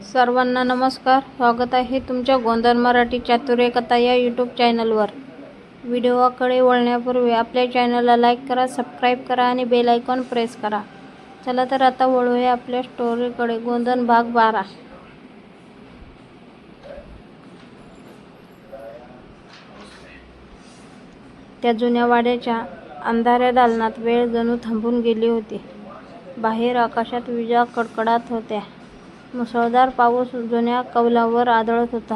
सर्वांना नमस्कार. स्वागत आहे तुमच्या गोंधळ मराठी चातुर्य कथा या यूट्यूब चॅनलवर. व्हिडिओकडे वळण्यापूर्वी आपल्या चॅनलला लाईक करा, सबस्क्राईब करा आणि बेल आयकॉन प्रेस करा. चला तर आता वळूया आपल्या स्टोरीकडे. गोंधळ भाग 12. त्या जुन्या वाड्याच्या अंधाऱ्या दालनात वेळ जणू थांबून गेली होती. बाहेर आकाशात विजा कडकडत होत्या. मुसळधार पाऊस जुन्या कौलांवर आदळत होता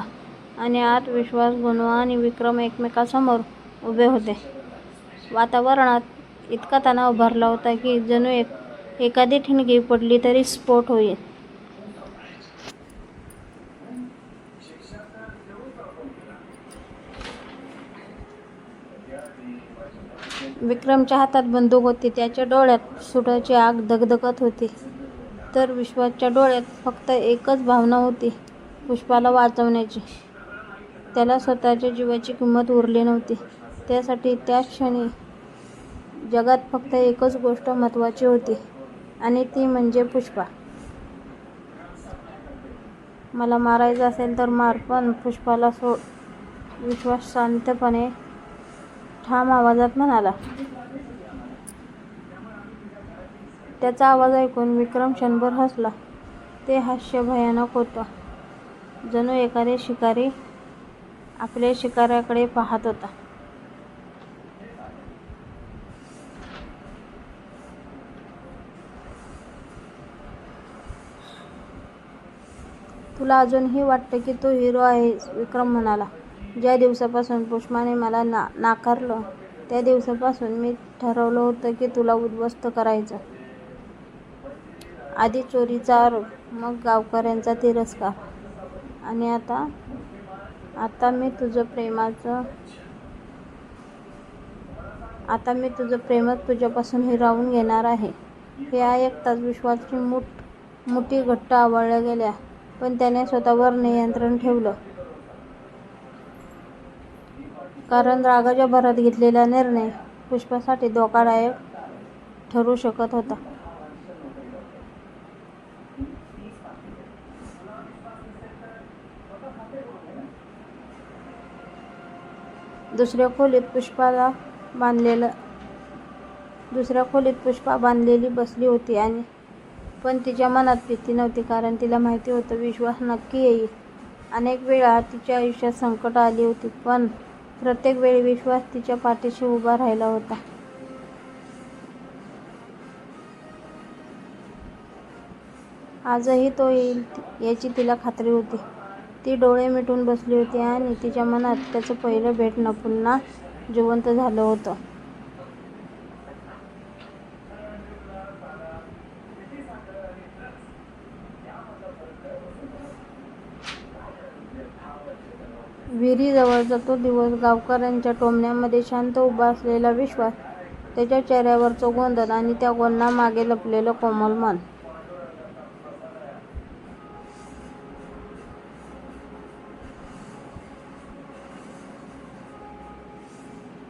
आणि आत विश्वास, गणू आणि विक्रम एकमेकांसमोर उभे होते. वातावरणात इतका तणाव भरला होता की जणू एखादी ठिणगी पडली तरी स्फोट होईल. विक्रमच्या हातात बंदूक होती. त्याच्या डोळ्यात सुटाची आग धगधगत होती. तर विश्वासच्या डोळ्यात फक्त एकच भावना होती, पुष्पाला वाचवण्याची. त्याला स्वतःच्या जीवाची किंमत उरली नव्हती. त्यासाठी त्याच क्षणी जगात फक्त एकच गोष्ट महत्त्वाची होती आणि ती म्हणजे पुष्पा. मला मारायचं असेल तर मार, पण पुष्पाला सोड, विश्वास शांतपणे ठाम आवाजात म्हणाला. त्याचा आवाज ऐकून विक्रम क्षणभर हसला. ते हास्य भयानक होतं, जणू एखादा शिकारी आपल्या शिकाऱ्याकडे पाहत होता. तुला अजूनही वाटतं की तू हिरो आहेस, विक्रम म्हणाला. ज्या दिवसापासून पुष्पाने मला नाकारलं त्या दिवसापासून मी ठरवलं होतं की तुला उद्ध्वस्त करायचं. आधी चोरीचा आरोप, मग गावकऱ्यांचा तिरस्कार आणि आता मी तुझं प्रेमच तुझ्यापासून हिरावून घेणार आहे. हे ऐकताच विश्वासची मुठी घट्ट आवळल्या गेल्या, पण त्याने स्वतःवर नियंत्रण ठेवलं. कारण रागाच्या भरात घेतलेला निर्णय पुष्पासाठी धोकादायक ठरू शकत होता. दुसऱ्या खोलीत पुष्पा बांधलेली बसली होती. पण तिच्या मनात भीती नव्हती, कारण तिला माहिती होतं विश्वास नक्की येईल. अनेक वेळा तिच्या आयुष्यात संकटं आली होती, पण प्रत्येक वेळी विश्वास तिच्या पाठीशी उभा राहिला होता. आजही तो येईल याची तिला खात्री होती. ती डोळे मिटून बसली होती आणि तिच्या मनात त्याचं पहिलं भेटणं पुन्हा जिवंत झालं होतं. विहिरीजवळचा तो दिवस, गावकऱ्यांच्या टोमण्यामध्ये शांत उभा असलेला विश्वास, त्याच्या चेहऱ्यावरचा गोंधळ आणि त्या गोंधळामागे लपलेलं कोमल मन.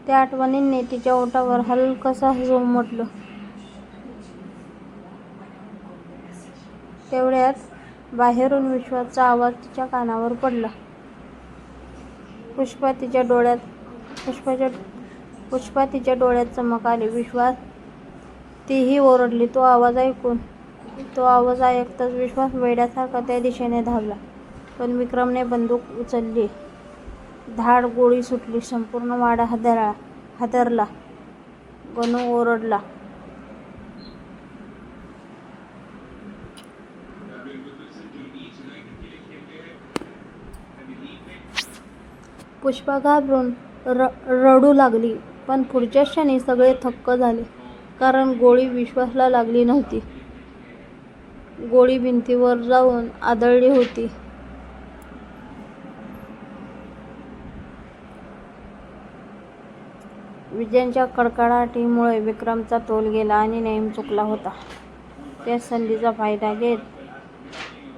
त्या आठवणींनी तिच्या ओठावर हलकंसं हसू उमटलं. तेवढ्यात बाहेरून विश्वासचा आवाज तिच्या कानावर पडला. पुष्पा तिच्या डोळ्यात चमक आली. विश्वास, तीही ओरडली. तो आवाज ऐकताच विश्वास वेड्यासारखा त्या दिशेने धावला. पण विक्रमने बंदूक उचलली. धाड गोळी सुटली. संपूर्ण वाडा हादरला. गणू ओरडला. पुष्पा घाबरून रडू लागली. पण पुढच्याच क्षणी सगळे थक्क झाले, कारण गोळी विश्वासला लागली नव्हती. गोळी भिंतीवर जाऊन आदळली होती. विजांच्या कडकडाटामुळे विक्रमचा तोल गेला आणि नेम चुकला होता. त्या संधीचा फायदा घेत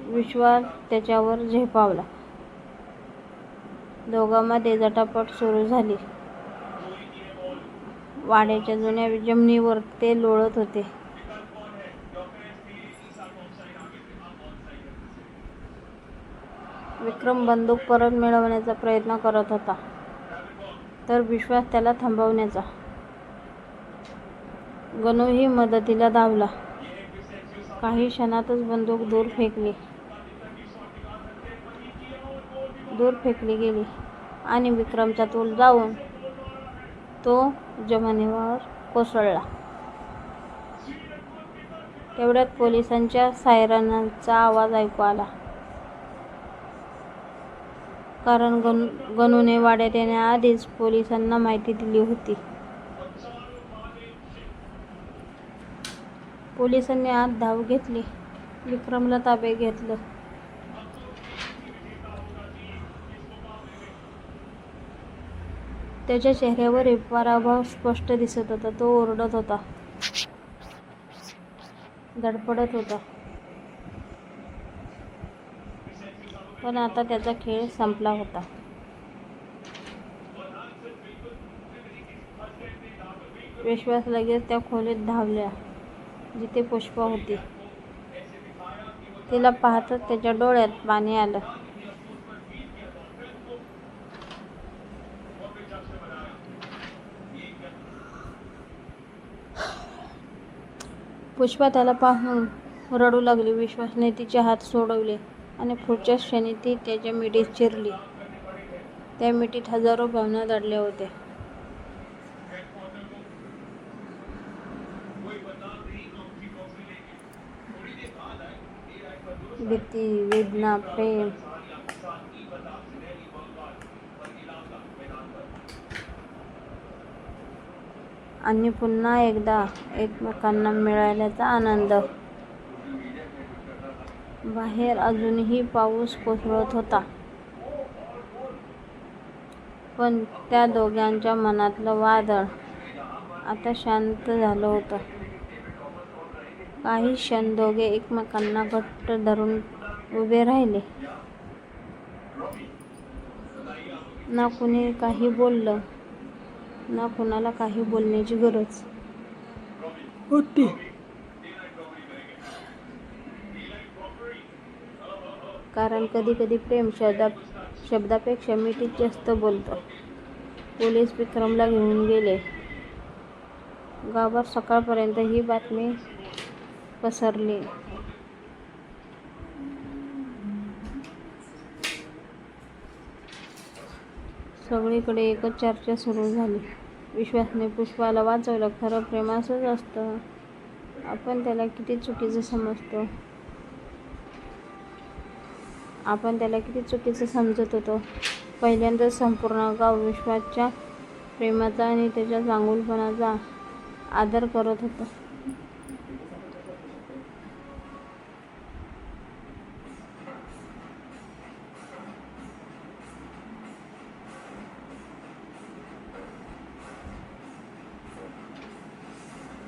विश्वास त्याच्यावर झेपावला. दोघांमध्ये झटापट सुरू झाली. वाड्याच्या जुन्या जमिनीवर ते लोळत होते. विक्रम बंदूक परत मिळवण्याचा प्रयत्न करत होता, तर विश्वास त्याला थांबवण्याचा. गणूही मदतीला धावला. काही क्षणातच बंदूक दूर फेकली गेली आणि विक्रमचा तोल जाऊन तो जमिनीवर कोसळला. तेवढ्यात पोलिसांच्या सायरनचा आवाज ऐकू आला, कारण गणूने वाड्यात येण्याआधीच पोलिसांना माहिती दिली होती. पोलिसांनी आत धाव घेतली. विक्रमला ताब्यात घेतलं. त्याच्या चेहऱ्यावर पराभव स्पष्ट दिसत होता. तो ओरडत होता, धडपडत होता. पण आता त्याचा खेळ संपला होता. विश्वास लगेच त्या खोलीत धावला जिथे पुष्पा होती. तिला पाहताच त्याच्या डोळ्यात पाणी आलं. पुष्पा त्याला पाहून रडू लागली. विश्वासने तिचे हात सोडवले आणि पुढच्याच क्षणी ती त्याच्या मिठीत शिरली. त्या मिठीत हजारो भावना दडल्या होत्या. भीती, वेदना, प्रेम. आणि पुन्हा एकदा एकमेकांना मिळाल्याचा आनंद. बाहेर अजूनही पाऊस कोसळत होता, पण त्या दोघांच्या मनातलं वादळ आता शांत झालं होतं. काही क्षण दोघे एकमेकांना घट्ट धरून उभे राहिले. ना कुणी काही बोललं, ना कुणाला काही बोलण्याची गरज होती. कारण कधी कधी प्रेम शब्दापेक्षा मिठीत जास्त बोलतं. पोलीस विक्रमला घेऊन गेले. गावात सकाळपर्यंत ही बातमी पसरली. सगळीकडे एकच चर्चा सुरू झाली. विश्वासने पुष्पाला वाचवलं. खरं प्रेम असंच असतं. आपण त्याला किती चुकीचं समजत होतो. पहिल्यांदाच संपूर्ण गाव विश्वासच्या प्रेमाचा आणि त्याच्या चांगुलपणाचा आदर करत होतं.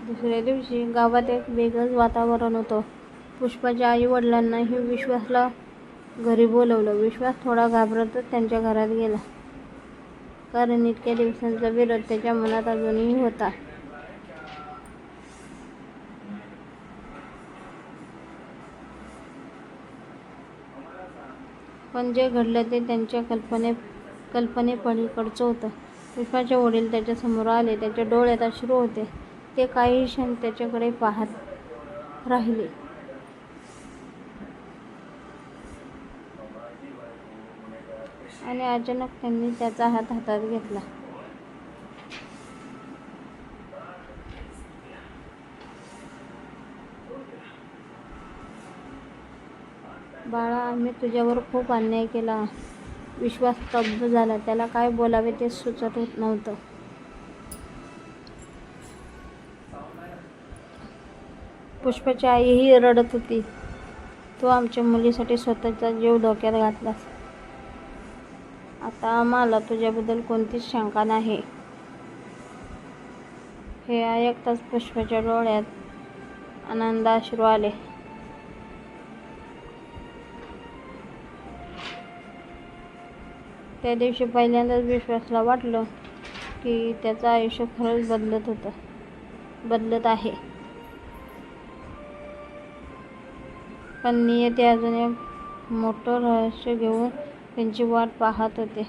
दुसऱ्या दिवशी गावात एक वेगळंच वातावरण होतं. पुष्पाच्या आई वडिलांनाही विश्वासला घरी बोलवलं. विश्वास थोडा घाबरतच त्यांच्या घरात गेला, कारण इतक्या दिवसांचा विरोध त्याच्या मनात अजूनही होता. पण जे घडलं ते त्यांच्या कल्पनेपलीकडचं होतं. पुष्पाचे वडील त्याच्या समोर आले. त्याच्या डोळ्यात अश्रू होते. ते काही क्षण त्याच्याकडे पाहत राहिले. आणि अचानक त्यांनी त्याचा हात हातात घेतला. बाळा, आम्ही तुझ्यावर खूप अन्याय केला. विश्वास स्तब्ध झाला. त्याला काय बोलावे ते सुचत नव्हतं. पुष्पाची आईही रडत होती. तू आमच्या मुलीसाठी स्वतःचा जीव धोक्यात घातलास. आता आम्हाला तुझ्याबद्दल कोणतीच शंका नाही. हे ऐकताच पुष्पाच्या डोळ्यात आनंदाश्रू आले. त्या दिवशी पहिल्यांदाच विश्वासला वाटलं की त्याचं आयुष्य खरंच बदलत आहे. पण नियती अजून मोठं रहस्य घेऊन त्यांची वाट पाहत होते.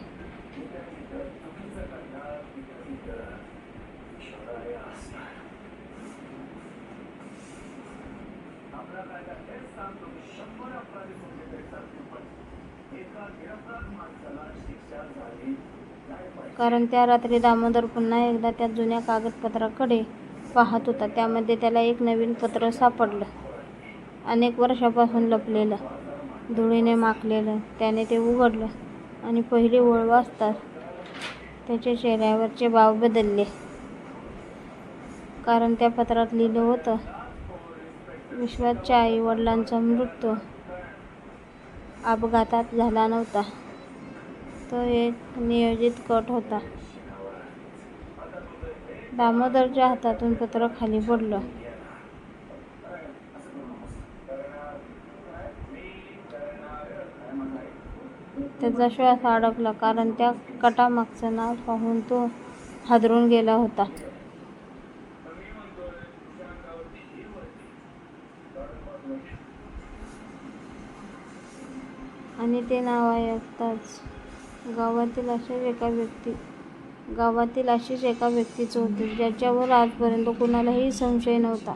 कारण त्या रात्री दामोदर पुन्हा एकदा त्या जुन्या कागदपत्राकडे पाहत होता. त्यामध्ये त्याला एक नवीन पत्र सापडलं. अनेक वर्षापासून लपलेलं, धुळीने माखलेलं. त्याने ते उघडलं आणि पहिली ओळ वाचताच त्याच्या चेहऱ्यावरचे भाव बदलले. कारण त्या पत्रात लिहिलं होतं, विश्वाच्या आई-वडिलांचा मृत्यू अपघातात झाला नव्हता. तो एक नियोजित कट होता. दामोदरच्या हातातून पत्र खाली पडलं. त्याचा श्वास अडकला, कारण त्या कटामागचं नाव पाहून तो हादरून गेला होता. आणि ते नाव ऐकताच गावातील अशीच एका व्यक्तीचं होतं, ज्याच्यावर आजपर्यंत कुणालाही संशय नव्हता.